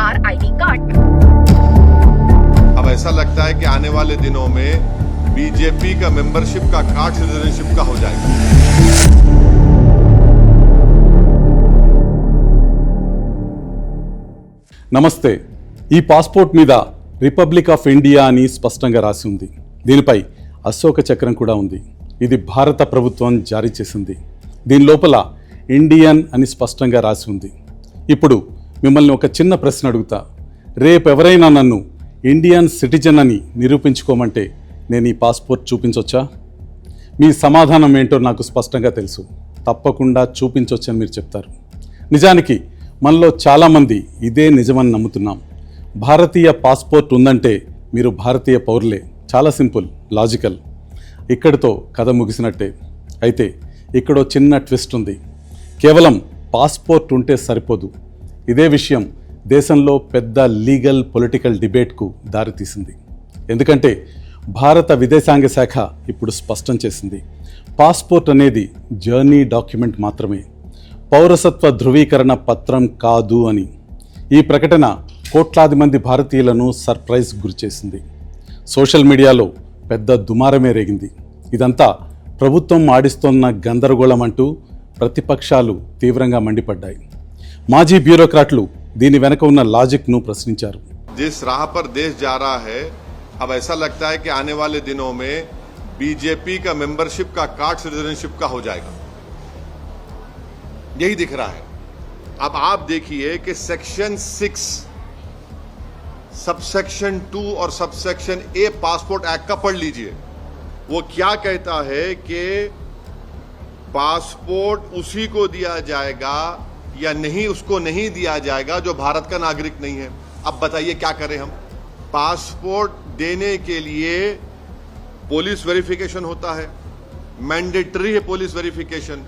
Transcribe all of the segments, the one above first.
our ID card. अब ऐसा लगता है कि आने वाले दिनों में बीजेपी का मेंबरशिप का कार्ड सिटीजनशिप का हो जाएगा। నమస్తే. ఈ పాస్పోర్ట్ మీద రిపబ్లిక్ ఆఫ్ ఇండియా అని స్పష్టంగా రాసి ఉంది. దీనిపై అశోక చక్రం కూడా ఉంది. ఇది భారత ప్రభుత్వం జారీ చేసింది. దీని లోపల ఇండియన్ అని స్పష్టంగా రాసి ఉంది. ఇప్పుడు మిమ్మల్ని ఒక చిన్న ప్రశ్న అడుగుతా. రేపు ఎవరైనా నన్ను ఇండియన్ సిటిజన్ అని నిరూపించుకోమంటే నేను ఈ పాస్పోర్ట్ చూపించవచ్చా? మీ సమాధానం ఏంటో నాకు స్పష్టంగా తెలుసు. తప్పకుండా చూపించవచ్చని మీరు చెప్తారు. నిజానికి మనలో చాలామంది ఇదే నిజమని నమ్ముతున్నాం. భారతీయ పాస్పోర్ట్ ఉందంటే మీరు భారతీయ పౌరులే. చాలా సింపుల్, లాజికల్. ఇక్కడితో కథ ముగిసినట్టే. అయితే ఇక్కడో చిన్న ట్విస్ట్ ఉంది. కేవలం పాస్పోర్ట్ ఉంటే సరిపోదు. ఇదే విషయం దేశంలో పెద్ద లీగల్ పొలిటికల్ డిబేట్కు దారితీసింది. ఎందుకంటే భారత విదేశాంగ శాఖ ఇప్పుడు స్పష్టం చేసింది, పాస్పోర్ట్ అనేది జర్నీ డాక్యుమెంట్ మాత్రమే, పౌరసత్వ ధృవీకరణ పత్రం కాదు అని. ఈ ప్రకటన కోట్లాది మంది భారతీయులను సర్ప్రైజ్ గురిచేసింది. సోషల్ మీడియాలో పెద్ద దుమారమే రేగింది. ఇదంతా ప్రభుత్వం ఆడిస్తోన్న గందరగోళం అంటూ ప్రతిపక్షాలు తీవ్రంగా మండిపడ్డాయి. మాజీ బ్యూరోక్రాట్లు దీని వెనక ఉన్న లాజిక్ను ప్రశ్నించారు. जिस राह पर देश जा रहा है, अब ऐसा लगता है कि आने वाले दिनों में बीजेपी का मेंबरशिप का कार्ड सिटीजनशिप का हो जाएगा, यही दिख रहा है। अब आप देखिए कि सेक्शन 6 सबसेक्शन 2 और सबसेक्शन ए पासपोर्ट एक्ट का पढ़ लीजिए। वो क्या कहता है कि पासपोर्ट उसी को दिया जाएगा या नहीं, उसको नहीं दिया जाएगा जो भारत का नागरिक नहीं है। अब बताइए क्या करें हम? पासपोर्ट देने के लिए पुलिस वेरिफिकेशन होता है, मैंडेटरी है पुलिस वेरिफिकेशन।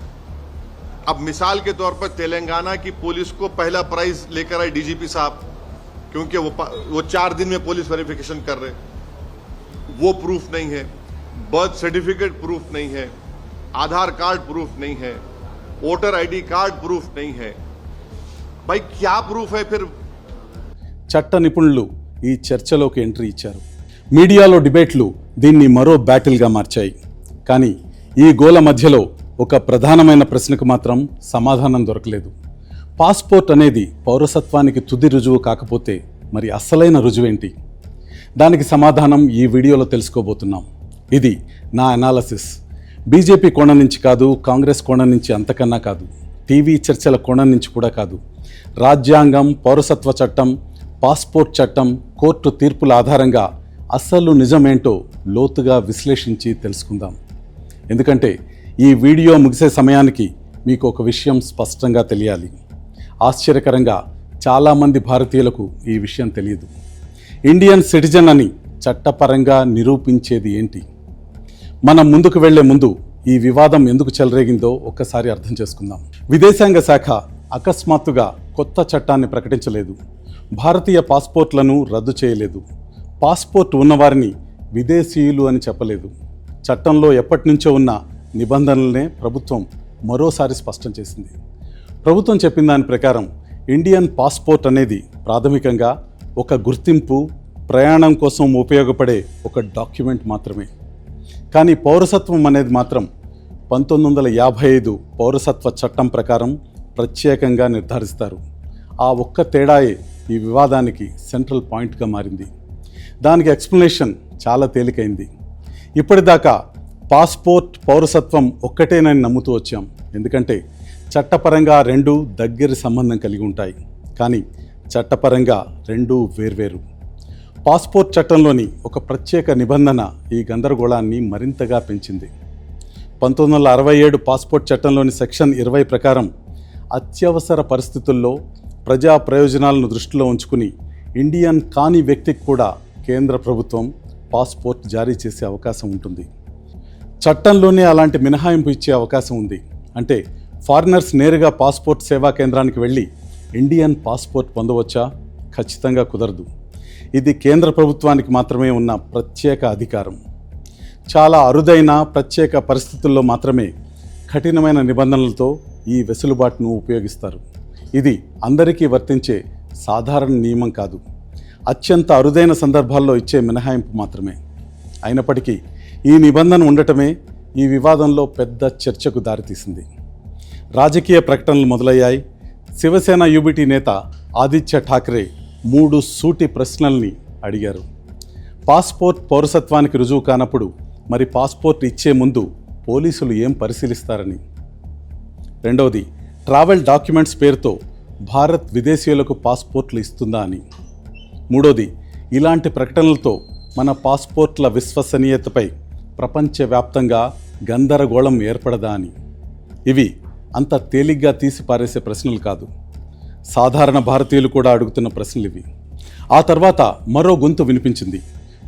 अब मिसाल के तौर पर तेलंगाना की पुलिस को पहला प्राइज लेकर आए डीजीपी साहब, क्योंकि वो 4 दिन में पुलिस वेरिफिकेशन कर रहे, वो प्रूफ नहीं है, बर्थ सर्टिफिकेट प्रूफ नहीं है, आधार कार्ड प्रूफ नहीं है, वोटर आईडी कार्ड प्रूफ नहीं है। भाई क्या प्रूफ है फिर? చట్ట నిపుణులు ఈ చర్చలోకి ఎంట్రీ ఇచ్చారు. మీడియాలో డిబేట్లు దీన్ని మరో బ్యాటిల్గా మార్చాయి. కానీ ఈ గోల మధ్యలో ఒక ప్రధానమైన ప్రశ్నకు మాత్రం సమాధానం దొరకలేదు. పాస్పోర్ట్ అనేది పౌరసత్వానికి తుది రుజువు కాకపోతే మరి అసలైన రుజువేంటి? దానికి సమాధానం ఈ వీడియోలో తెలుసుకోబోతున్నాం. ఇది నా అనాలసిస్. బీజేపీ కోణం నుంచి కాదు, కాంగ్రెస్ కోణం నుంచి అంతకన్నా కాదు, టీవీ చర్చల కోణం నుంచి కూడా కాదు. రాజ్యాంగం, పౌరసత్వ చట్టం, పాస్పోర్ట్ చట్టం, కోర్టు తీర్పుల ఆధారంగా అసలు నిజమేంటో లోతుగా విశ్లేషించి తెలుసుకుందాం. ఎందుకంటే ఈ వీడియో ముగిసే సమయానికి మీకు ఒక విషయం స్పష్టంగా తెలియాలి. ఆశ్చర్యకరంగా చాలామంది భారతీయులకు ఈ విషయం తెలియదు. ఇండియన్ సిటిజన్ అని చట్టపరంగా నిరూపించేది ఏంటి? మనం ముందుకు వెళ్లే ముందు ఈ వివాదం ఎందుకు చెలరేగిందో ఒక్కసారి అర్థం చేసుకుందాం. విదేశాంగ శాఖ అకస్మాత్తుగా కొత్త చట్టాన్ని ప్రకటించలేదు. భారతీయ పాస్పోర్ట్లను రద్దు చేయలేదు. పాస్పోర్ట్ ఉన్నవారిని విదేశీయులు అని చెప్పలేదు. చట్టంలో ఎప్పటి నుంచో ఉన్న నిబంధనలనే ప్రభుత్వం మరోసారి స్పష్టం చేసింది. ప్రభుత్వం చెప్పిన దాని ప్రకారం ఇండియన్ పాస్పోర్ట్ అనేది ప్రాథమికంగా ఒక గుర్తింపు, ప్రయాణం కోసం ఉపయోగపడే ఒక డాక్యుమెంట్ మాత్రమే. కానీ పౌరసత్వం అనేది మాత్రం 1955 పౌరసత్వ చట్టం ప్రకారం ప్రత్యేకంగా నిర్ధారిస్తారు. ఆ ఒక్క తేడాయే ఈ వివాదానికి సెంట్రల్ పాయింట్గా మారింది. దానికి ఎక్స్ప్లెనేషన్ చాలా తేలికైంది. ఇప్పటిదాకా పాస్పోర్ట్, పౌరసత్వం ఒక్కటేనని నమ్ముతూ వచ్చాం. ఎందుకంటే చట్టపరంగా రెండూ దగ్గరి సంబంధం కలిగి ఉంటాయి. కానీ చట్టపరంగా రెండూ వేర్వేరు. పాస్పోర్ట్ చట్టంలోని ఒక ప్రత్యేక నిబంధన ఈ గందరగోళాన్ని మరింతగా పెంచింది. 1967 పాస్పోర్ట్ చట్టంలోని సెక్షన్ 20 ప్రకారం అత్యవసర పరిస్థితుల్లో ప్రజా ప్రయోజనాలను దృష్టిలో ఉంచుకుని ఇండియన్ కాని వ్యక్తికి కూడా కేంద్ర ప్రభుత్వం పాస్పోర్ట్ జారీ చేసే అవకాశం ఉంటుంది. చట్టంలోనే అలాంటి మినహాయింపు ఇచ్చే అవకాశం ఉంది. అంటే ఫారినర్స్ నేరుగా పాస్పోర్ట్ సేవా కేంద్రానికి వెళ్ళి ఇండియన్ పాస్పోర్ట్ పొందవచ్చా? ఖచ్చితంగా కుదరదు. ఇది కేంద్ర ప్రభుత్వానికి మాత్రమే ఉన్న ప్రత్యేక అధికారం. చాలా అరుదైన ప్రత్యేక పరిస్థితుల్లో మాత్రమే కఠినమైన నిబంధనలతో ఈ వెసులుబాటును ఉపయోగిస్తారు. ఇది అందరికీ వర్తించే సాధారణ నియమం కాదు, అత్యంత అరుదైన సందర్భాల్లో ఇచ్చే మినహాయింపు మాత్రమే. అయినప్పటికీ ఈ నిబంధన ఉండటమే ఈ వివాదంలో పెద్ద చర్చకు దారితీసింది. రాజకీయ ప్రకటనలు మొదలయ్యాయి. శివసేన యూబీటీ నేత ఆదిత్య ఠాక్రే 3 సూటి ప్రశ్నల్ని అడిగారు. పాస్పోర్ట్ పౌరసత్వానికి రుజువు కానప్పుడు మరి పాస్పోర్ట్ ఇచ్చే ముందు పోలీసులు ఏం పరిశీలిస్తారని. రెండవది, ట్రావెల్ డాక్యుమెంట్స్ పేరుతో భారత్ విదేశీయులకు పాస్పోర్ట్లు ఇస్తుందా అని. మూడోది, ఇలాంటి ప్రకటనలతో మన పాస్పోర్ట్ల విశ్వసనీయతపై ప్రపంచవ్యాప్తంగా గందరగోళం ఏర్పడదా అని. ఇవి అంత తేలిగ్గా తీసి పారేసే ప్రశ్నలు కాదు. సాధారణ భారతీయులు కూడా అడుగుతున్న ప్రశ్నలు ఇవి. ఆ తర్వాత మరో గొంతు వినిపించింది.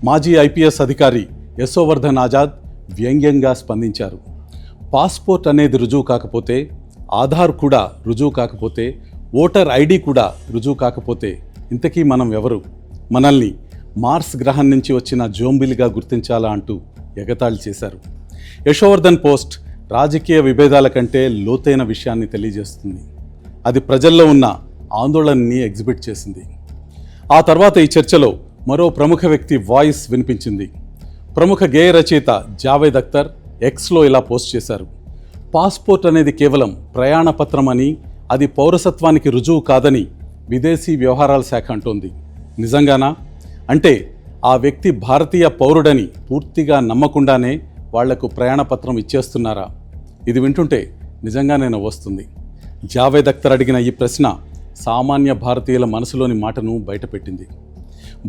మాజీ ఐపీఎస్ అధికారి యశోవర్ధన్ ఆజాద్ వ్యంగ్యంగా స్పందించారు. పాస్పోర్ట్ అనేది రుజువు కాకపోతే, ఆధార్ కూడా రుజువు కాకపోతే, ఓటర్ ఐడి కూడా రుజువు కాకపోతే ఇంతకీ మనం ఎవరు? మనల్ని మార్స్ గ్రహం నుంచి వచ్చిన జోంబిలిగా గుర్తించాలా అంటూ ఎగతాళి చేశారు. యశోవర్ధన్ పోస్ట్ రాజకీయ విభేదాల కంటే లోతైన విషయాన్ని తెలియజేస్తుంది. అది ప్రజల్లో ఉన్న ఆందోళనని ఎగ్జిబిట్ చేసింది. ఆ తర్వాత ఈ చర్చలో మరో ప్రముఖ వ్యక్తి వాయిస్ వినిపించింది. ప్రముఖ గేయ రచయిత జావేద్ అఖ్తర్ ఎక్స్లో ఇలా పోస్ట్ చేశారు. పాస్పోర్ట్ అనేది కేవలం ప్రయాణ పత్రం అని, అది పౌరసత్వానికి రుజువు కాదని విదేశీ వ్యవహారాల శాఖ అంటోంది. నిజంగానా? అంటే ఆ వ్యక్తి భారతీయ పౌరుడని పూర్తిగా నమ్మకుండానే వాళ్లకు ప్రయాణ పత్రం ఇచ్చేస్తున్నారా? ఇది వింటుంటే నిజంగానే నవ్వొస్తుంది. జావేద్ అఖ్తర్ అడిగిన ఈ ప్రశ్న సామాన్య భారతీయుల మనసులోని మాటను బయటపెట్టింది.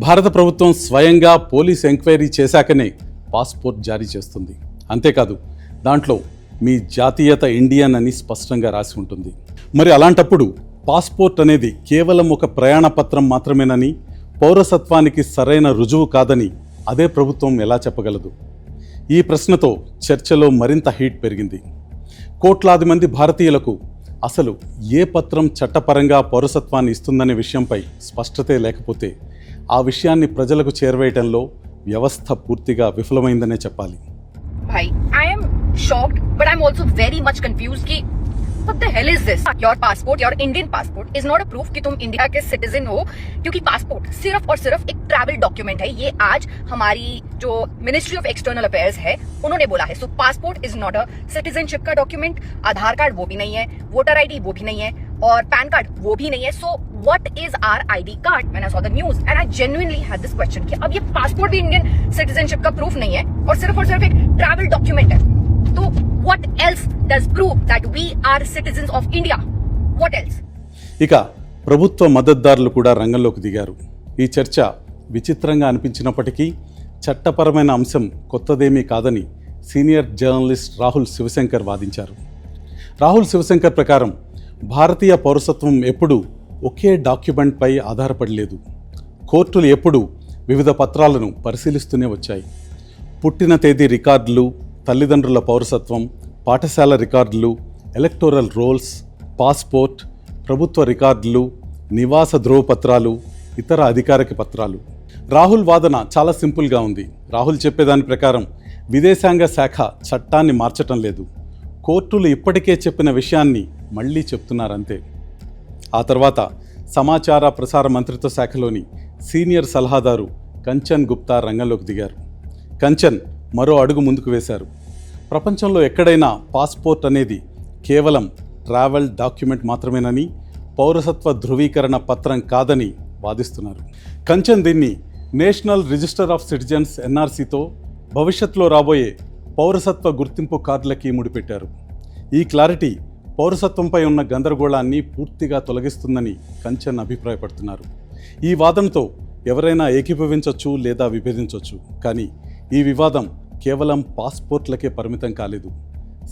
భారత ప్రభుత్వం స్వయంగా పోలీస్ ఎంక్వైరీ చేశాకనే పాస్పోర్ట్ జారీ చేస్తుంది. అంతేకాదు, దాంట్లో మీ జాతీయత ఇండియన్ అని స్పష్టంగా రాసి ఉంటుంది. మరి అలాంటప్పుడు పాస్పోర్ట్ అనేది కేవలం ఒక ప్రయాణ పత్రం మాత్రమేనని, పౌరసత్వానికి సరైన రుజువు కాదని అదే ప్రభుత్వం ఎలా చెప్పగలదు? ఈ ప్రశ్నతో చర్చలో మరింత హీట్ పెరిగింది. కోట్లాది మంది భారతీయులకు అసలు ఏ పత్రం చట్టపరంగా పౌరసత్వాన్ని ఇస్తుందనే విషయంపై స్పష్టతే లేకపోతే ఆ విషయాన్ని ప్రజలకు చేరవేయటంలో వ్యవస్థ పూర్తిగా విఫలమైందనే చెప్పాలి. Bhai, I am shocked, but I'm also very much confused कि what the hell is this? Your passport, your Indian passport is not a proof कि तुम इंडिया के सिटीजन हो, क्योंकि पासपोर्ट सिर्फ और सिर्फ एक ट्रैवल डॉक्यूमेंट है. ये आज हमारी जो मिनिस्ट्री ऑफ एक्सटर्नल अफेयर्स है उन्होंने बोला है. So passport is not a citizenship का डॉक्यूमेंट. आधार कार्ड वो भी नहीं है, वोटर आईडी वो भी नहीं है, और पैन कार्ड वो भी नहीं है. So what is our ID card? When I saw the news and I genuinely had this question कि अब ये पासपोर्ट भी इंडियन सिटीजनशिप का प्रूफ नहीं है और सिर्फ एक ट्रैवल डॉक्यूमेंट है. तो what else does prove that we are citizens of India? What else? ఇక ప్రభుత్వ మద్దతుదారులు కూడా రంగంలోకి దిగారు. ఈ చర్చ విచిత్రంగా అనిపించినప్పటికీ చట్టపరమైన అంశం కొత్తదేమీ కాదని సీనియర్ జర్నలిస్ట్ రాహుల్ శివశంకర్ వాదించారు. రాహుల్ శివశంకర్ ప్రకారం భారతీయ పౌరసత్వం ఎప్పుడూ ఒకే డాక్యుమెంట్పై ఆధారపడలేదు. కోర్టులు ఎప్పుడూ వివిధ పత్రాలను పరిశీలిస్తూనే వచ్చాయి. పుట్టిన తేదీ రికార్డులు, తల్లిదండ్రుల పౌరసత్వం, పాఠశాల రికార్డులు, ఎలక్టోరల్ రోల్స్, పాస్పోర్ట్, ప్రభుత్వ రికార్డులు, నివాస ధ్రువపత్రాలు, ఇతర అధికారిక పత్రాలు. రాహుల్ వాదన చాలా సింపుల్గా ఉంది. రాహుల్ చెప్పేదాని ప్రకారం విదేశాంగ శాఖ చట్టాన్ని మార్చటం లేదు, కోర్టులు ఇప్పటికే చెప్పిన విషయాన్ని మళ్ళీ చెప్తున్నారంతే. ఆ తర్వాత సమాచార ప్రసార మంత్రిత్వ శాఖలోని సీనియర్ సలహాదారు కంచన్ గుప్తా రంగంలోకి దిగారు. కంచన్ మరో అడుగు ముందుకు వేశారు. ప్రపంచంలో ఎక్కడైనా పాస్పోర్ట్ అనేది కేవలం ట్రావెల్ డాక్యుమెంట్ మాత్రమేనని, పౌరసత్వ ధృవీకరణ పత్రం కాదని వాదిస్తున్నారు. కంచన్ దీన్ని నేషనల్ రిజిస్టర్ ఆఫ్ సిటిజన్స్ ఎన్ఆర్సీతో భవిష్యత్తులో రాబోయే పౌరసత్వ గుర్తింపు కార్డులకి ముడిపెట్టారు. ఈ క్లారిటీ పౌరసత్వంపై ఉన్న గందరగోళాన్ని పూర్తిగా తొలగిస్తుందని కంచన్ అభిప్రాయపడుతున్నారు. ఈ వాదనతో ఎవరైనా ఏకీభవించవచ్చు లేదా విభేదించవచ్చు, కానీ ఈ వివాదం కేవలం పాస్పోర్ట్లకే పరిమితం కాలేదు.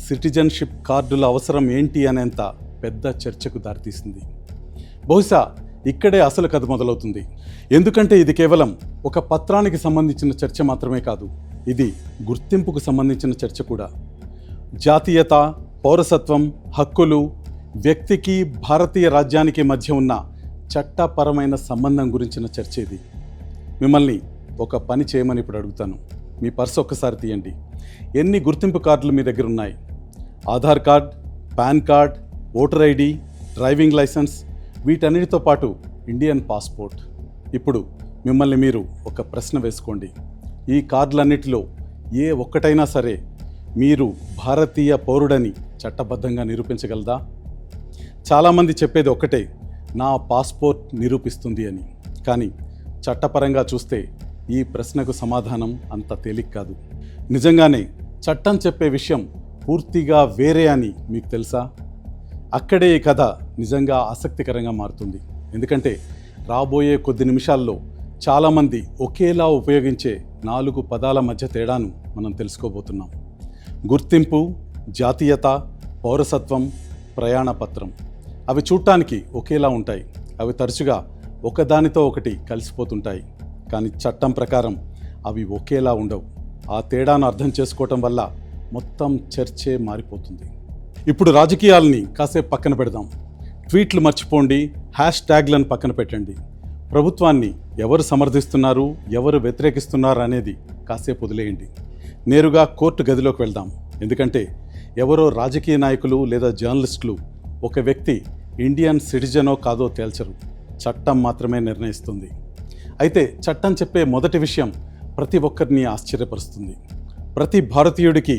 సిటిజన్షిప్ కార్డుల అవసరం ఏంటి అనేంత పెద్ద చర్చకు దారితీసింది. బహుశా ఇక్కడే అసలు కథ మొదలవుతుంది. ఎందుకంటే ఇది కేవలం ఒక పత్రానికి సంబంధించిన చర్చ మాత్రమే కాదు, ఇది గుర్తింపుకు సంబంధించిన చర్చ కూడా. జాతీయత, పౌరసత్వం, హక్కులు, వ్యక్తికి భారతీయ రాజ్యానికి మధ్య ఉన్న చట్టపరమైన సంబంధం గురించిన చర్చ ఇది. మిమ్మల్ని ఒక పని చేయమని ఇప్పుడు అడుగుతాను. మీ పర్సు ఒక్కసారి తీయండి. ఎన్ని గుర్తింపు కార్డులు మీ దగ్గర ఉన్నాయి? Aadhaar card, PAN card, voter ID, driving licence, వీటన్నిటితో పాటు ఇండియన్ పాస్పోర్ట్. ఇప్పుడు మిమ్మల్ని మీరు ఒక ప్రశ్న వేసుకోండి. ఈ కార్డులన్నిటిలో ఏ ఒక్కటైనా సరే మీరు భారతీయ పౌరుడని చట్టబద్ధంగా నిరూపించగలదా? చాలామంది చెప్పేది ఒక్కటే, నా పాస్పోర్ట్ నిరూపిస్తుంది అని. కానీ చట్టపరంగా చూస్తే ఈ ప్రశ్నకు సమాధానం అంత తేలిక కాదు. నిజంగానే చట్టం చెప్పే విషయం పూర్తిగా వేరే అని మీకు తెలుసా? అక్కడే ఈ కథ నిజంగా ఆసక్తికరంగా మారుతుంది. ఎందుకంటే రాబోయే కొద్ది నిమిషాల్లో చాలామంది ఒకేలా ఉపయోగించే 4 పదాల మధ్య తేడాను మనం తెలుసుకోబోతున్నాం. గుర్తింపు, జాతీయత, పౌరసత్వం, ప్రయాణ పత్రం. అవి చూడటానికి ఒకేలా ఉంటాయి. అవి తరచుగా ఒకదానితో ఒకటి కలిసిపోతుంటాయి. కానీ చట్టం ప్రకారం అవి ఒకేలా ఉండవు. ఆ తేడాను అర్థం చేసుకోవటం వల్ల మొత్తం చర్చే మారిపోతుంది. ఇప్పుడు రాజకీయాలని కాసేపు పక్కన పెడదాం. ట్వీట్లు మర్చిపోండి, హ్యాష్ ట్యాగ్లను పక్కన పెట్టండి. ప్రభుత్వాన్ని ఎవరు సమర్థిస్తున్నారు, ఎవరు వ్యతిరేకిస్తున్నారు అనేది కాసేపు వదిలేయండి. నేరుగా కోర్టు గదిలోకి వెళ్దాం. ఎందుకంటే ఎవరో రాజకీయ నాయకులు లేదా జర్నలిస్టులు ఒక వ్యక్తి ఇండియన్ సిటిజనో కాదో తేల్చరు. చట్టం మాత్రమే నిర్ణయిస్తుంది. అయితే చట్టం చెప్పే మొదటి విషయం ప్రతి ఒక్కరిని ఆశ్చర్యపరుస్తుంది. ప్రతి భారతీయుడికి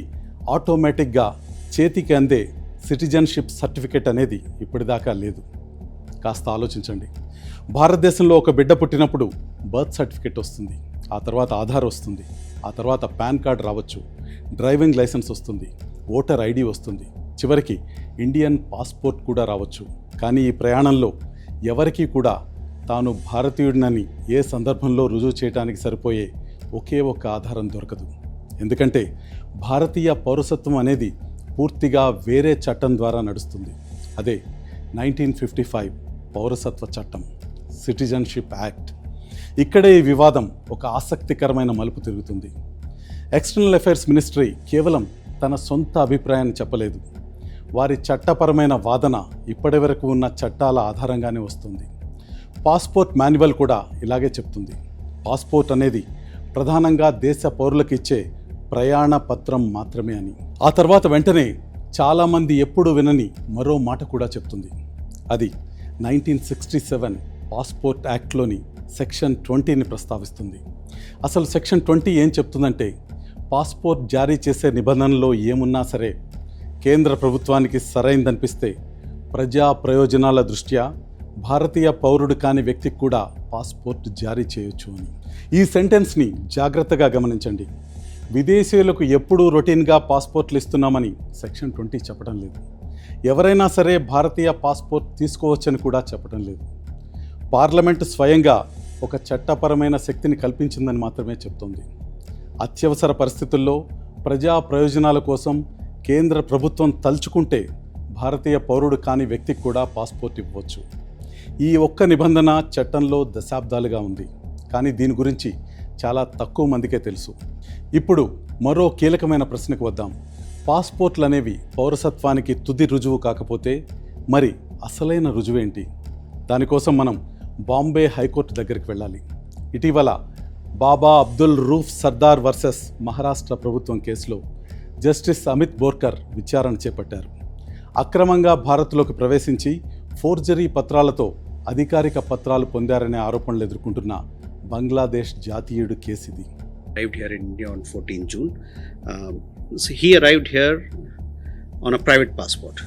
ఆటోమేటిక్గా చేతికి అందే సిటిజన్షిప్ సర్టిఫికేట్ అనేది ఇప్పటిదాకా లేదు. కాస్త ఆలోచించండి. భారతదేశంలో ఒక బిడ్డ పుట్టినప్పుడు బర్త్ సర్టిఫికేట్ వస్తుంది, ఆ తర్వాత ఆధార్ వస్తుంది, ఆ తర్వాత పాన్ కార్డ్ రావచ్చు, డ్రైవింగ్ లైసెన్స్ వస్తుంది, ఓటర్ ఐడి వస్తుంది, చివరికి ఇండియన్ పాస్పోర్ట్ కూడా రావచ్చు. కానీ ఈ ప్రయాణంలో ఎవరికీ కూడా తాను భారతీయుడినని ఏ సందర్భంలో రుజువు చేయడానికి సరిపోయే ఒకే ఒక్క ఆధారం దొరకదు. ఎందుకంటే భారతీయ పౌరసత్వం అనేది పూర్తిగా వేరే చట్టం ద్వారా నడుస్తుంది. అదే 1955 పౌరసత్వ చట్టం, సిటిజన్షిప్ యాక్ట్. ఇక్కడే ఈ వివాదం ఒక ఆసక్తికరమైన మలుపు తిరుగుతుంది. ఎక్స్టర్నల్ అఫైర్స్ మినిస్ట్రీ కేవలం తన సొంత అభిప్రాయాన్ని చెప్పలేదు. వారి చట్టపరమైన వాదన ఇప్పటి వరకు ఉన్న చట్టాల ఆధారంగానే వస్తుంది. పాస్పోర్ట్ మాన్యువల్ కూడా ఇలాగే చెప్తుంది. పాస్పోర్ట్ అనేది ప్రధానంగా దేశ పౌరులకు ఇచ్చే ప్రయాణ పత్రం మాత్రమే అని. ఆ తర్వాత వెంటనే చాలామంది ఎప్పుడు వినని మరో మాట కూడా చెప్తుంది. అది 1967 పాస్పోర్ట్ యాక్ట్లోని సెక్షన్ 20ని ప్రస్తావిస్తుంది. అసలు సెక్షన్ 20 ఏం చెప్తుందంటే, పాస్పోర్ట్ జారీ చేసే నిబంధనలో ఏమున్నా సరే కేంద్ర ప్రభుత్వానికి సరైందనిపిస్తే ప్రజా ప్రయోజనాల దృష్ట్యా భారతీయ పౌరుడు కాని వ్యక్తికి కూడా పాస్పోర్ట్ జారీ చేయొచ్చు అని. ఈ సెంటెన్స్ని జాగ్రత్తగా గమనించండి. విదేశీయులకు ఎప్పుడూ రొటీన్గా పాస్పోర్ట్లు ఇస్తున్నామని సెక్షన్ 20 చెప్పడం లేదు. ఎవరైనా సరే భారతీయ పాస్పోర్ట్ తీసుకోవచ్చని కూడా చెప్పడం లేదు. పార్లమెంటు స్వయంగా ఒక చట్టపరమైన శక్తిని కల్పించిందని మాత్రమే చెప్తోంది. అత్యవసర పరిస్థితుల్లో ప్రజా ప్రయోజనాల కోసం కేంద్ర ప్రభుత్వం తలుచుకుంటే భారతీయ పౌరుడు కాని వ్యక్తికి కూడా పాస్పోర్ట్ ఇవ్వచ్చు. ఈ ఒక్క నిబంధన చట్టంలో దశాబ్దాలుగా ఉంది. కానీ దీని గురించి చాలా తక్కువ మందికే తెలుసు. ఇప్పుడు మరో కీలకమైన ప్రశ్నకు వద్దాం. పాస్పోర్ట్లు అనేవి పౌరసత్వానికి తుది రుజువు కాకపోతే మరి అసలైన రుజువేంటి? దానికోసం మనం బాంబే హైకోర్టు దగ్గరికి వెళ్ళాలి. ఇటీవల బాబా అబ్దుల్ రూఫ్ సర్దార్ వర్సెస్ మహారాష్ట్ర ప్రభుత్వం కేసులో జస్టిస్ అమిత్ బోర్కర్ విచారణ చేపట్టారు. అక్రమంగా భారత్లోకి ప్రవేశించి ఫోర్జరీ పత్రాలతో అధికారిక పత్రాలు పొందారనే ఆరోపణలు ఎదుర్కొంటున్న Bangladesh జాతీయుడు కేసిది. Arrived here in India on 14 June. So he arrived here on a private passport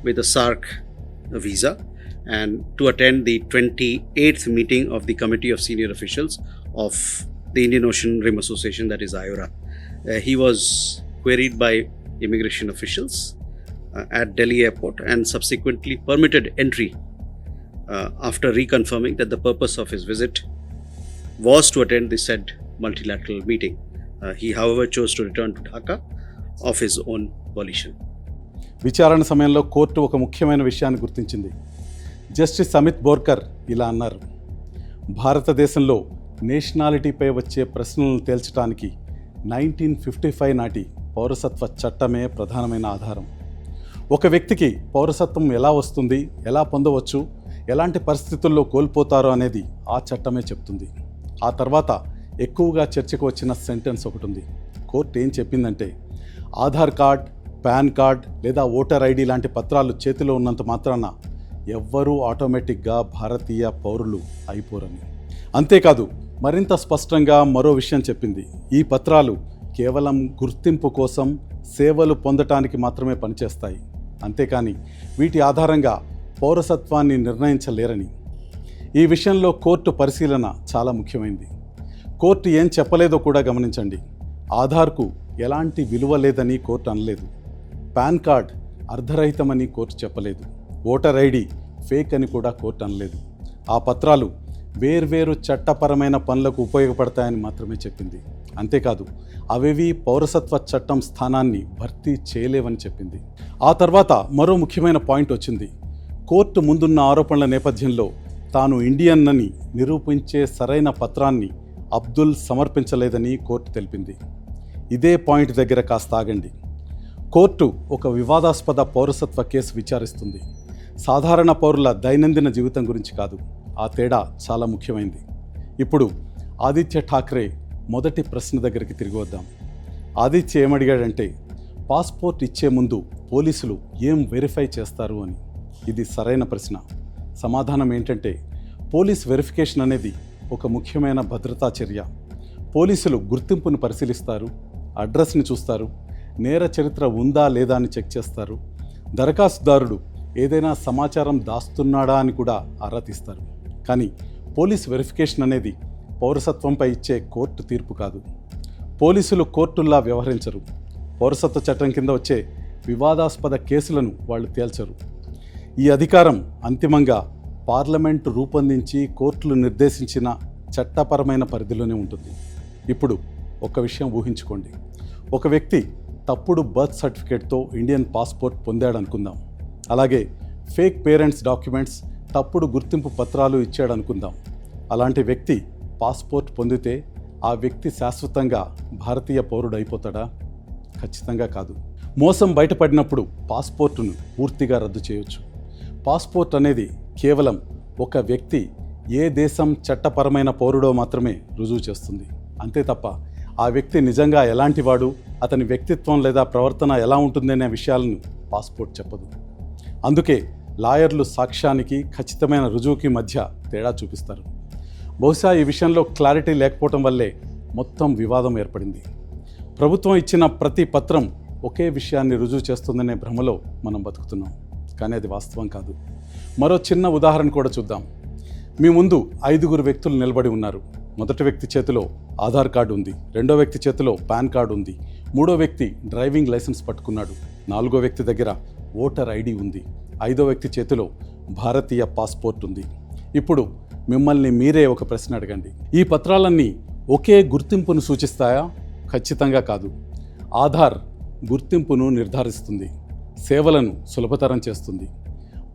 with a SARC visa and to attend the 28th meeting of the Committee of Senior Officials of the Indian Ocean Rim Association, that is IORA. He was queried by immigration officials at Delhi airport and subsequently permitted entry after reconfirming that the purpose of his visit was to attend the said multilateral meeting. He however chose to return to Dhaka of his own volition. విచారణ సమయంలో court ఒక ముఖ్యమైన విషయాన్ని గుర్తించింది. Justice Amit Borkar ఇలా అన్నారు: భారతదేశంలో నేషనాలిటీపై వచ్చే ప్రశ్నలను తేల్చడానికి 1955 నాటి పౌరసత్వ చట్టమే ప్రధానమైన ఆధారం. ఒక వ్యక్తికి పౌరసత్వం ఎలా వస్తుంది, ఎలా పొందవచ్చు, ఎలాంటి పరిస్థితుల్లో కోల్పోతారో అనేది ఆ చట్టమే చెప్తుంది. ఆ తర్వాత ఎక్కువగా చర్చకు వచ్చిన సెంటెన్స్ ఒకటి ఉంది. కోర్టు ఏం చెప్పిందంటే, ఆధార్ కార్డ్, పాన్ కార్డ్ లేదా ఓటర్ ఐడి లాంటి పత్రాలు చేతిలో ఉన్నంత మాత్రాన ఎవ్వరూ ఆటోమేటిక్గా భారతీయ పౌరులు అయిపోరని. అంతేకాదు మరింత స్పష్టంగా మరో విషయం చెప్పింది. ఈ పత్రాలు కేవలం గుర్తింపు కోసం సేవలు పొందటానికి మాత్రమే పనిచేస్తాయి, అంతేకాని వీటి ఆధారంగా పౌరసత్వాన్ని నిర్ణయించలేరని. ఈ విషయంలో కోర్టు పరిశీలన చాలా ముఖ్యమైంది. కోర్టు ఏం చెప్పలేదో కూడా గమనించండి. ఆధార్కు ఎలాంటి విలువ లేదని కోర్టు అనలేదు. పాన్ కార్డ్ అర్ధరహితమని కోర్టు చెప్పలేదు. ఓటర్ ఐడి ఫేక్ అని కూడా కోర్టు అనలేదు. ఆ పత్రాలు వేర్వేరు చట్టపరమైన పనులకు ఉపయోగపడతాయని మాత్రమే చెప్పింది. అంతేకాదు అవేవి పౌరసత్వ చట్టం స్థానాన్ని భర్తీ చేయలేవని చెప్పింది. ఆ తర్వాత మరో ముఖ్యమైన పాయింట్ వచ్చింది. కోర్టు ముందున్న ఆరోపణల నేపథ్యంలో తాను ఇండియన్ అని నిరూపించే సరైన పత్రాన్ని అబ్దుల్ సమర్పించలేదని కోర్టు తెలిపింది. ఇదే పాయింట్ దగ్గర కాస్త ఆగండి. కోర్టు ఒక వివాదాస్పద పౌరసత్వ కేసు విచారిస్తుంది. సాధారణ పౌరుల దైనందిన జీవితం గురించి కాదు. ఆ తేడా చాలా ముఖ్యమైనది. ఇప్పుడు ఆదిత్య ఠాక్రే మొదటి ప్రశ్న దగ్గరికి తిరిగి వద్దాం. ఆదిత్య ఏమడిగాడంటే, పాస్పోర్ట్ ఇచ్చే ముందు పోలీసులు ఏం వెరిఫై చేస్తారు అని. ఇది సరైన ప్రశ్న. సమాధానం ఏంటంటే, పోలీస్ వెరిఫికేషన్ అనేది ఒక ముఖ్యమైన భద్రతా చర్య. పోలీసులు గుర్తింపును పరిశీలిస్తారు, అడ్రస్ని చూస్తారు, నేర చరిత్ర ఉందా లేదా అని చెక్ చేస్తారు, దరఖాస్తుదారుడు ఏదైనా సమాచారం దాస్తున్నాడా అని కూడా ఆరా తీస్తారు. కానీ పోలీస్ వెరిఫికేషన్ అనేది పౌరసత్వంపై ఇచ్చే కోర్టు తీర్పు కాదు. పోలీసులు కోర్టుల్లా వ్యవహరించరు. పౌరసత్వ చట్టం కింద వచ్చే వివాదాస్పద కేసులను వాళ్ళు తేల్చరు. ఈ అధికారం అంతిమంగా పార్లమెంటు రూపొందించి కోర్టులు నిర్దేశించిన చట్టపరమైన పరిధిలోనే ఉంటుంది. ఇప్పుడు ఒక విషయం ఊహించుకోండి. ఒక వ్యక్తి తప్పుడు బర్త్ సర్టిఫికేట్తో ఇండియన్ పాస్పోర్ట్ పొందాడు అనుకుందాం. అలాగే ఫేక్ పేరెంట్స్ డాక్యుమెంట్స్, తప్పుడు గుర్తింపు పత్రాలు ఇచ్చాడు అనుకుందాం. అలాంటి వ్యక్తి పాస్పోర్ట్ పొందితే ఆ వ్యక్తి శాశ్వతంగా భారతీయ పౌరుడు అయిపోతాడా? ఖచ్చితంగా కాదు. మోసం బయటపడినప్పుడు పాస్పోర్టును పూర్తిగా రద్దు చేయొచ్చు. పాస్పోర్ట్ అనేది కేవలం ఒక వ్యక్తి ఏ దేశం చట్టపరమైన పౌరుడో మాత్రమే రుజువు చేస్తుంది. అంతే తప్ప ఆ వ్యక్తి నిజంగా ఎలాంటివాడు, అతని వ్యక్తిత్వం లేదా ప్రవర్తన ఎలా ఉంటుందనే విషయాలను పాస్పోర్ట్ చెప్పదు. అందుకే లాయర్లు సాక్ష్యానికి, ఖచ్చితమైన రుజువుకి మధ్య తేడా చూపిస్తారు. బహుశా ఈ విషయంలో క్లారిటీ లేకపోవటం వల్లే మొత్తం వివాదం ఏర్పడింది. ప్రభుత్వం ఇచ్చిన ప్రతి పత్రం ఒకే విషయాన్ని రుజువు చేస్తుందనే భ్రమలో మనం బతుకుతున్నాం. కానీ అది వాస్తవం కాదు. మరో చిన్న ఉదాహరణ కూడా చూద్దాం. మీ ముందు 5 వ్యక్తులు నిలబడి ఉన్నారు. మొదటి వ్యక్తి చేతిలో ఆధార్ కార్డు ఉంది, రెండో వ్యక్తి చేతిలో పాన్ కార్డు ఉంది, మూడో వ్యక్తి డ్రైవింగ్ లైసెన్స్ పట్టుకున్నాడు, నాలుగో వ్యక్తి దగ్గర ఓటర్ ఐడి ఉంది, ఐదో వ్యక్తి చేతిలో భారతీయ పాస్పోర్ట్ ఉంది. ఇప్పుడు మిమ్మల్ని మీరే ఒక ప్రశ్న అడగండి. ఈ పత్రాలన్నీ ఒకే గుర్తింపును సూచిస్తాయా? ఖచ్చితంగా కాదు. ఆధార్ గుర్తింపును నిర్ధారిస్తుంది, సేవలను సులభతరం చేస్తుంది.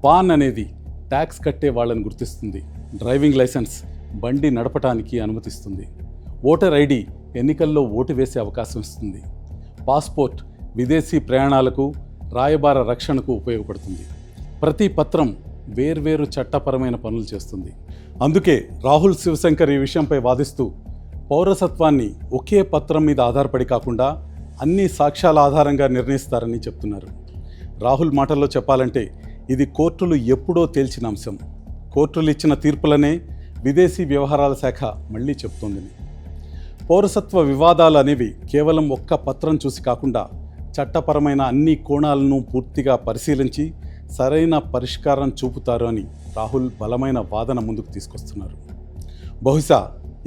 పాన్ అనేది ట్యాక్స్ కట్టే వాళ్ళని గుర్తిస్తుంది. డ్రైవింగ్ లైసెన్స్ బండి నడపటానికి అనుమతిస్తుంది. ఓటర్ ఐడి ఎన్నికల్లో ఓటు వేసే అవకాశం ఇస్తుంది. పాస్పోర్ట్ విదేశీ ప్రయాణాలకు, రాయబార రక్షణకు ఉపయోగపడుతుంది. ప్రతి పత్రం వేర్వేరు చట్టపరమైన పనులు చేస్తుంది. అందుకే రాహుల్ శివశంకర్ ఈ విషయంపై వాదిస్తూ పౌరసత్వాన్ని ఒకే పత్రం మీద ఆధారపడి కాకుండా అన్ని సాక్ష్యాల ఆధారంగా నిర్ణయిస్తారని చెప్తున్నారు. రాహుల్ మాటల్లో చెప్పాలంటే ఇది కోర్టులు ఎప్పుడో తేల్చిన అంశం. కోర్టులు ఇచ్చిన తీర్పులనే విదేశీ వ్యవహారాల శాఖ మళ్ళీ చెప్తోందని. పౌరసత్వ వివాదాలు అనేవి కేవలం ఒక్క పత్రం చూసి కాకుండా చట్టపరమైన అన్ని కోణాలను పూర్తిగా పరిశీలించి సరైన పరిష్కారం చూపుతారు అని రాహుల్ బలమైన వాదన ముందుకు తీసుకొస్తున్నారు. బహుశా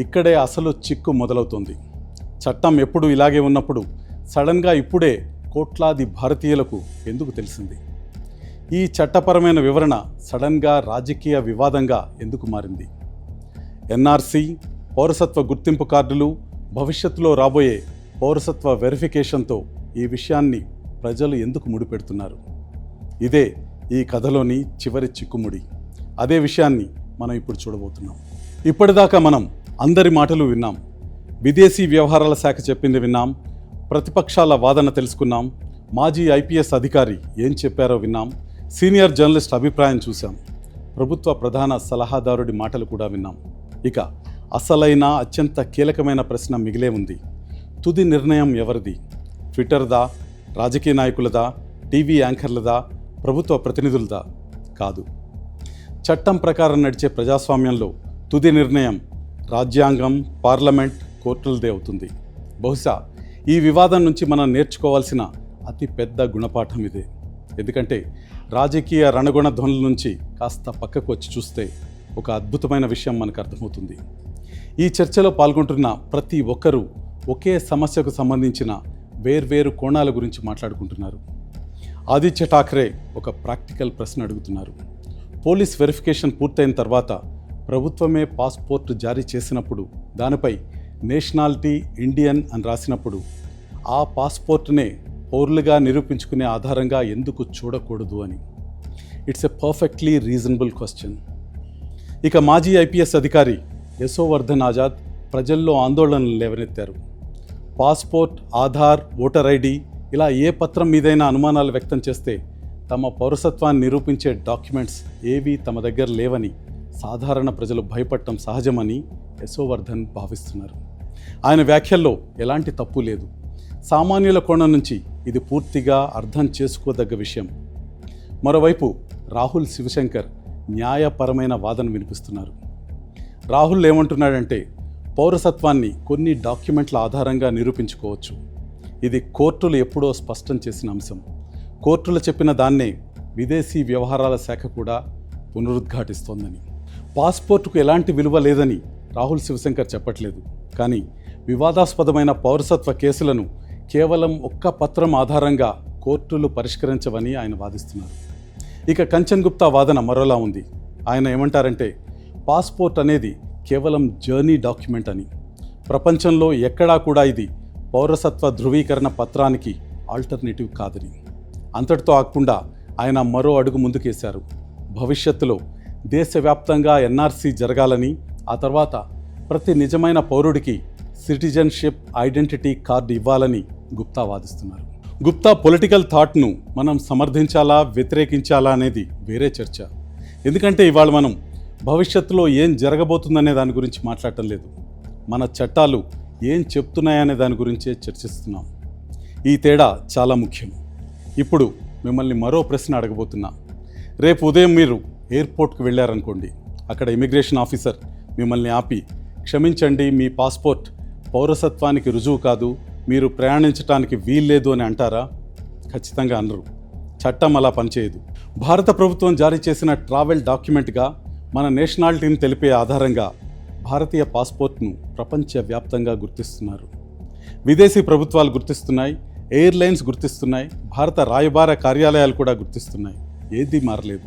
ఇక్కడే అసలు చిక్కు మొదలవుతోంది. చట్టం ఎప్పుడు ఇలాగే ఉన్నప్పుడు సడన్గా ఇప్పుడే కోట్లాది భారతీయులకు ఎందుకు తెలిసింది? ఈ చట్టపరమైన వివరణ సడన్గా రాజకీయ వివాదంగా ఎందుకు మారింది? ఎన్ఆర్సీ, పౌరసత్వ గుర్తింపు కార్డులు, భవిష్యత్తులో రాబోయే పౌరసత్వ వెరిఫికేషన్తో ఈ విషయాన్ని ప్రజలు ఎందుకు ముడిపెడుతున్నారు? ఇదే ఈ కథలోని చివరి చిక్కుముడి. అదే విషయాన్ని మనం ఇప్పుడు చూడబోతున్నాం. ఇప్పటిదాకా మనం అందరి మాటలు విన్నాం. విదేశీ వ్యవహారాల శాఖ చెప్పింది విన్నాం, ప్రతిపక్షాల వాదన తెలుసుకున్నాం, మాజీ ఐపీఎస్ అధికారి ఏం చెప్పారో విన్నాం, సీనియర్ జర్నలిస్ట్ అభిప్రాయం చూశాం, ప్రభుత్వ ప్రధాన సలహాదారుడి మాటలు కూడా విన్నాం. ఇక అసలైన అత్యంత కీలకమైన ప్రశ్న మిగిలే ఉంది. తుది నిర్ణయం ఎవరిది? ట్విట్టర్దా, రాజకీయ నాయకులదా, టీవీ యాంకర్లదా, ప్రభుత్వ ప్రతినిధులదా? కాదు, చట్టం ప్రకారం నడిచే ప్రజాస్వామ్యంలో తుది నిర్ణయం రాజ్యాంగం, పార్లమెంట్, కోర్టులదే అవుతుంది. బహుశా ఈ వివాదం నుంచి మనం నేర్చుకోవాల్సిన అతి పెద్ద గుణపాఠం ఇదే. ఎందుకంటే రాజకీయ రణగుణ ధ్వనుల నుంచి కాస్త పక్కకు వచ్చి చూస్తే ఒక అద్భుతమైన విషయం మనకు అర్థమవుతుంది. ఈ చర్చలో పాల్గొంటున్న ప్రతి ఒక్కరూ ఒకే సమస్యకు సంబంధించిన వేర్వేరు కోణాల గురించి మాట్లాడుకుంటున్నారు. ఆదిత్య ఠాక్రే ఒక ప్రాక్టికల్ ప్రశ్న అడుగుతున్నారు. పోలీస్ వెరిఫికేషన్ పూర్తయిన తర్వాత ప్రభుత్వమే పాస్పోర్ట్ జారీ చేసినప్పుడు దానిపై నేషనాలిటీ ఇండియన్ అని రాసినప్పుడు ఆ పాస్పోర్ట్నే పౌరులుగా నిరూపించుకునే ఆధారంగా ఎందుకు చూడకూడదు అని. It's a perfectly reasonable question. ఇక మాజీ ఐపీఎస్ అధికారి యశోవర్ధన్ ఆజాద్ ప్రజల్లో ఆందోళనలు లేవనెత్తారు. పాస్పోర్ట్, ఆధార్, ఓటర్ ఐడి ఇలా ఏ పత్రం మీదైనా అనుమానాలు వ్యక్తం చేస్తే తమ పౌరసత్వాన్ని నిరూపించే డాక్యుమెంట్స్ ఏవీ తమ దగ్గర లేవని సాధారణ ప్రజలు భయపడటం సహజమని యశోవర్ధన్ భావిస్తున్నారు. ఆయన వ్యాఖ్యల్లో ఎలాంటి తప్పు లేదు. సామాన్యుల కోణం నుంచి ఇది పూర్తిగా అర్థం చేసుకోదగ్గ విషయం. మరోవైపు రాహుల్ శివశంకర్ న్యాయపరమైన వాదన వినిపిస్తున్నారు. రాహుల్ ఏమంటున్నాడంటే పౌరసత్వాన్ని కొన్ని డాక్యుమెంట్ల ఆధారంగా నిరూపించుకోవచ్చు. ఇది కోర్టులు ఎప్పుడో స్పష్టం చేసిన అంశం. కోర్టులు చెప్పిన దాన్నే విదేశీ వ్యవహారాల శాఖ కూడా పునరుద్ఘాటిస్తోందని. పాస్పోర్టుకు ఎలాంటి విలువ లేదని రాహుల్ శివశంకర్ చెప్పట్లేదు. కానీ వివాదాస్పదమైన పౌరసత్వ కేసులను కేవలం ఒక్క పత్రం ఆధారంగా కోర్టులు పరిష్కరించవని ఆయన వాదిస్తున్నారు. ఇక కంచన్ గుప్తా వాదన మరోలా ఉంది. ఆయన ఏమంటారంటే పాస్పోర్ట్ అనేది కేవలం జర్నీ డాక్యుమెంట్ అని. ప్రపంచంలో ఎక్కడా కూడా ఇది పౌరసత్వ ధృవీకరణ పత్రానికి ఆల్టర్నేటివ్ కాదని. అంతటితో ఆగకుండా ఆయన మరో అడుగు ముందుకేశారు. భవిష్యత్తులో దేశవ్యాప్తంగా ఎన్ఆర్సీ జరగాలని, ఆ తర్వాత ప్రతి నిజమైన పౌరుడికి సిటిజన్షిప్ ఐడెంటిటీ కార్డు ఇవ్వాలని గుప్తా వాదిస్తున్నారు. గుప్తా పొలిటికల్ థాట్ను మనం సమర్థించాలా, వ్యతిరేకించాలా అనేది వేరే చర్చ. ఎందుకంటే ఇవాళ మనం భవిష్యత్తులో ఏం జరగబోతుందనే దాని గురించి మాట్లాడటం లేదు. మన చట్టాలు ఏం చెప్తున్నాయనే దాని గురించే చర్చిస్తున్నాం. ఈ తేడా చాలా ముఖ్యం. ఇప్పుడు మిమ్మల్ని మరో ప్రశ్న అడగబోతున్నా. రేపు ఉదయం మీరు ఎయిర్పోర్ట్కి వెళ్ళారనుకోండి. అక్కడ ఇమిగ్రేషన్ ఆఫీసర్ మిమ్మల్ని ఆపి, క్షమించండి, మీ పాస్పోర్ట్ పౌరసత్వానికి రుజువు కాదు, మీరు ప్రయాణించడానికి వీల్లేదు అని అంటారా? ఖచ్చితంగా అనరు. చట్టం అలా పనిచేయదు. భారత ప్రభుత్వం జారీ చేసిన ట్రావెల్ డాక్యుమెంట్గా మన నేషనాలిటీని తెలిపే ఆధారంగా భారతీయ పాస్పోర్ట్ను ప్రపంచవ్యాప్తంగా గుర్తిస్తున్నారు. విదేశీ ప్రభుత్వాలు గుర్తిస్తున్నాయి, ఎయిర్లైన్స్ గుర్తిస్తున్నాయి, భారత రాయబార కార్యాలయాలు కూడా గుర్తిస్తున్నాయి. ఏదీ మారలేదు.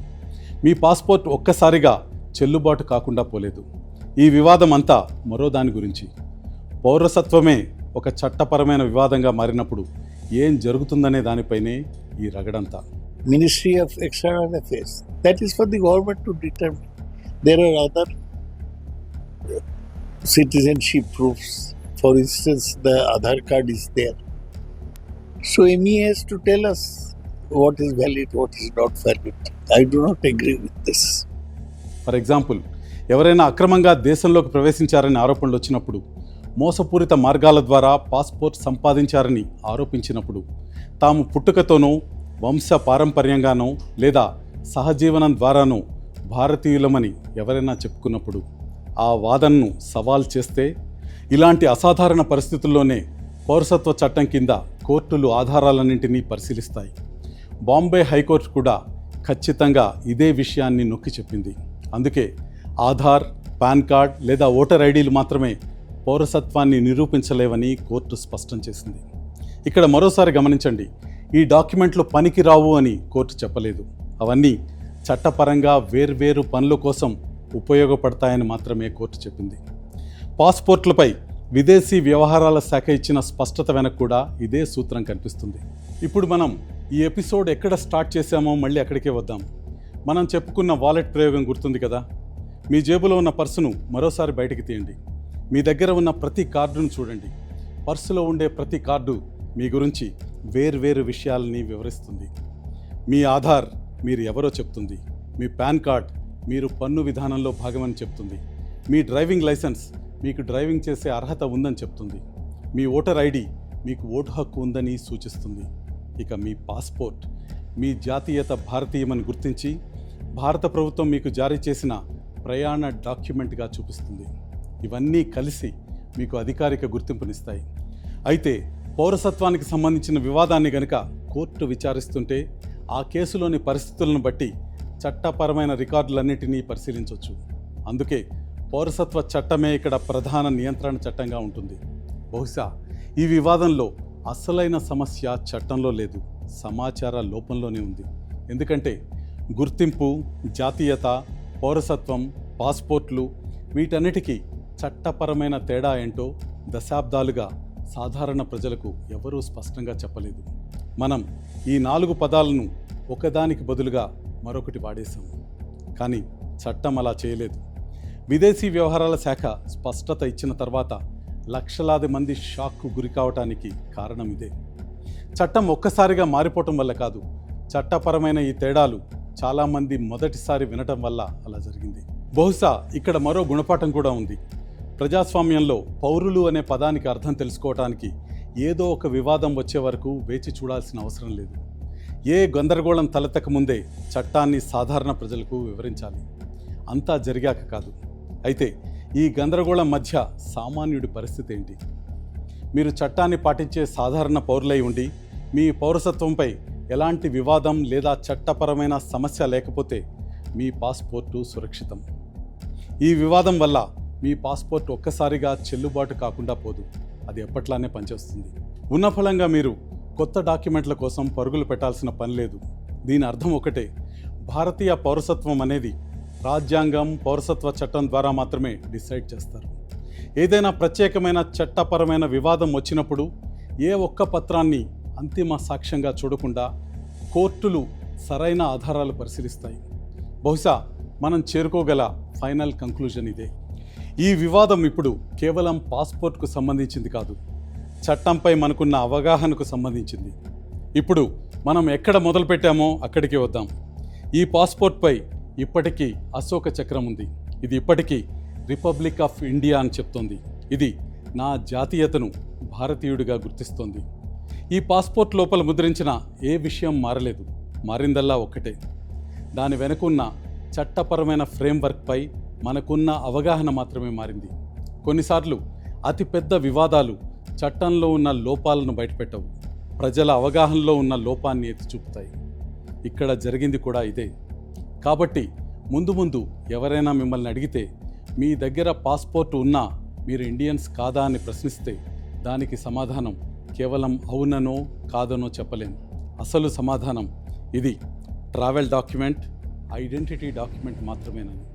మీ పాస్పోర్ట్ ఒక్కసారిగా చెల్లుబాటు కాకుండా పోలేదు. ఈ వివాదం అంతా మరో దాని గురించి. పౌరసత్వమే ఒక చట్టపరమైన వివాదంగా మారినప్పుడు ఏం జరుగుతుందనే దానిపైనే ఈ రగడంతా. Ministry of External Affairs. That is for the government to determine. There are other citizenship proofs. For instance, the Aadhaar card is there. So ME has to tell us what is valid, what is not valid. I do not agree with this. For example, ఎవరైనా అక్రమంగా దేశంలోకి ప్రవేశించారని ఆరోపణలు వచ్చినప్పుడు, మోసపూరిత మార్గాల ద్వారా passport సంపాదించారని ఆరోపించినప్పుడు, తాము పుట్టుకతోనో, వంశ పారంపర్యంగానో లేదా సహజీవనం ద్వారానో భారతీయులమని ఎవరైనా చెప్పుకున్నప్పుడు ఆ వాదనను సవాల్ చేస్తే, ఇలాంటి అసాధారణ పరిస్థితుల్లోనే పౌరసత్వ చట్టం కింద కోర్టులు ఆధారాలన్నింటినీ పరిశీలిస్తాయి. బాంబే హైకోర్టు కూడా ఖచ్చితంగా ఇదే విషయాన్ని నొక్కి చెప్పింది. అందుకే ఆధార్, పాన్ కార్డ్ లేదా ఓటర్ ఐడీలు మాత్రమే పౌరసత్వాన్ని నిరూపించలేవని కోర్టు స్పష్టం చేసింది. ఇక్కడ మరోసారి గమనించండి, ఈ డాక్యుమెంట్లు పనికి రావు అని కోర్టు చెప్పలేదు. అవన్నీ చట్టపరంగా వేర్వేరు పనుల కోసం ఉపయోగపడతాయని మాత్రమే కోర్టు చెప్పింది. పాస్పోర్ట్లపై విదేశీ వ్యవహారాల శాఖ ఇచ్చిన స్పష్టత వెనక కూడా ఇదే సూత్రం కనిపిస్తుంది. ఇప్పుడు మనం ఈ ఎపిసోడ్ ఎక్కడ స్టార్ట్ చేశామో మళ్ళీ అక్కడికే వద్దాం. మనం చెప్పుకున్న వాలెట్ ప్రయోగం గుర్తుంది కదా? మీ జేబులో ఉన్న పర్సును మరోసారి బయటికి తీయండి. మీ దగ్గర ఉన్న ప్రతి కార్డును చూడండి. పర్సులో ఉండే ప్రతి కార్డు మీ గురించి వేర్వేరు విషయాలని వివరిస్తుంది. మీ ఆధార్ మీరు ఎవరో చెప్తుంది. మీ పాన్ కార్డ్ మీరు పన్ను విధానంలో భాగమని చెప్తుంది. మీ డ్రైవింగ్ లైసెన్స్ మీకు డ్రైవింగ్ చేసే అర్హత ఉందని చెప్తుంది. మీ ఓటర్ ఐడి మీకు ఓటు హక్కు ఉందని సూచిస్తుంది. ఇక మీ పాస్పోర్ట్ మీ జాతీయత భారతీయమని గుర్తించి భారత ప్రభుత్వం మీకు జారీ చేసిన ప్రయాణ డాక్యుమెంట్గా చూపిస్తుంది. ఇవన్నీ కలిసి మీకు అధికారిక గుర్తింపునిస్తాయి. అయితే పౌరసత్వానికి సంబంధించిన వివాదాన్ని గనుక కోర్టు విచారిస్తుంటే ఆ కేసులోని పరిస్థితులను బట్టి చట్టపరమైన రికార్డులన్నిటినీ పరిశీలించవచ్చు. అందుకే పౌరసత్వ చట్టమే ఇక్కడ ప్రధాన నియంత్రణ చట్టంగా ఉంటుంది. బహుశా ఈ వివాదంలో అసలైన సమస్య చట్టంలో లేదు, సమాచార లోపంలోనే ఉంది. ఎందుకంటే గుర్తింపు, జాతీయత, పౌరసత్వం, పాస్పోర్ట్లు వీటన్నిటికీ చట్టపరమైన తేడా ఏంటో దశాబ్దాలుగా సాధారణ ప్రజలకు ఎవరూ స్పష్టంగా చెప్పలేదు. మనం ఈ 4 పదాలను ఒకదానికి బదులుగా మరొకటి వాడేశాం. కానీ చట్టం అలా చేయలేదు. విదేశీ వ్యవహారాల శాఖ స్పష్టత ఇచ్చిన తర్వాత లక్షలాది మంది షాక్కు గురి కావటానికి కారణం ఇదే. చట్టం ఒక్కసారిగా మారిపోవటం వల్ల కాదు, చట్టపరమైన ఈ తేడాలు చాలామంది మొదటిసారి వినటం వల్ల అలా జరిగింది. బహుశా ఇక్కడ మరో గుణపాఠం కూడా ఉంది. ప్రజాస్వామ్యంలో పౌరులు అనే పదానికి అర్థం తెలుసుకోవటానికి ఏదో ఒక వివాదం వచ్చే వరకు వేచి చూడాల్సిన అవసరం లేదు. ఏ గందరగోళం తలెత్తక ముందే చట్టాన్ని సాధారణ ప్రజలకు వివరించాలి. అంతా జరిగాక కాదు. అయితే ఈ గందరగోళం మధ్య సామాన్యుడి పరిస్థితి ఏంటి? మీరు చట్టాన్ని పాటించే సాధారణ పౌరులై ఉండి మీ పౌరసత్వంపై ఎలాంటి వివాదం లేదా చట్టపరమైన సమస్య లేకపోతే మీ పాస్పోర్టు సురక్షితం. ఈ వివాదం వల్ల మీ పాస్పోర్ట్ ఒక్కసారిగా చెల్లుబాటు కాకుండా పోదు, అది ఎప్పట్లానే పనిచేస్తుంది. ఉన్న ఫలంగా మీరు కొత్త డాక్యుమెంట్ల కోసం పరుగులు పెట్టాల్సిన పని లేదు. దీని అర్థం ఒకటే, భారతీయ పౌరసత్వం అనేది రాజ్యాంగం, పౌరసత్వ చట్టం ద్వారా మాత్రమే డిసైడ్ చేస్తారు. ఏదైనా ప్రత్యేకమైన చట్టపరమైన వివాదం వచ్చినప్పుడు ఏ ఒక్క పత్రాన్ని అంతిమ సాక్ష్యంగా చూడకుండా కోర్టులు సరైన ఆధారాలు పరిశీలిస్తాయి. బహుశా మనం చేరుకోగల ఫైనల్ కంక్లూజన్ ఇదే. ఈ వివాదం ఇప్పుడు కేవలం పాస్పోర్ట్కు సంబంధించింది కాదు, చట్టంపై మనకున్న అవగాహనకు సంబంధించింది. ఇప్పుడు మనం ఎక్కడ మొదలుపెట్టామో అక్కడికి వద్దాం. ఈ పాస్పోర్ట్పై ఇప్పటికీ అశోక చక్రం ఉంది. ఇది ఇప్పటికీ రిపబ్లిక్ ఆఫ్ ఇండియా అని చెప్తోంది. ఇది నా జాతీయతను భారతీయుడిగా గుర్తిస్తోంది. ఈ పాస్పోర్ట్ లోపల ముద్రించిన ఏ విషయం మారలేదు. మారిందల్లా ఒక్కటే, దాని వెనుకున్న చట్టపరమైన ఫ్రేమ్వర్క్పై మనకున్న అవగాహన మాత్రమే మారింది. కొన్నిసార్లు అతిపెద్ద వివాదాలు చట్టంలో ఉన్న లోపాలను బయటపెట్టవు, ప్రజల అవగాహనలో ఉన్న లోపాన్ని ఎత్తి చూపుతాయి. ఇక్కడ జరిగింది కూడా ఇదే. కాబట్టి ముందు ముందు ఎవరైనా మిమ్మల్ని అడిగితే మీ దగ్గర పాస్పోర్ట్ ఉన్నా మీరు ఇండియన్స్ కాదా అని ప్రశ్నిస్తే దానికి సమాధానం కేవలం అవుననో కాదనో చెప్పలేను. అసలు సమాధానం ఇది ట్రావెల్ డాక్యుమెంట్, ఐడెంటిటీ డాక్యుమెంట్ మాత్రమేనని.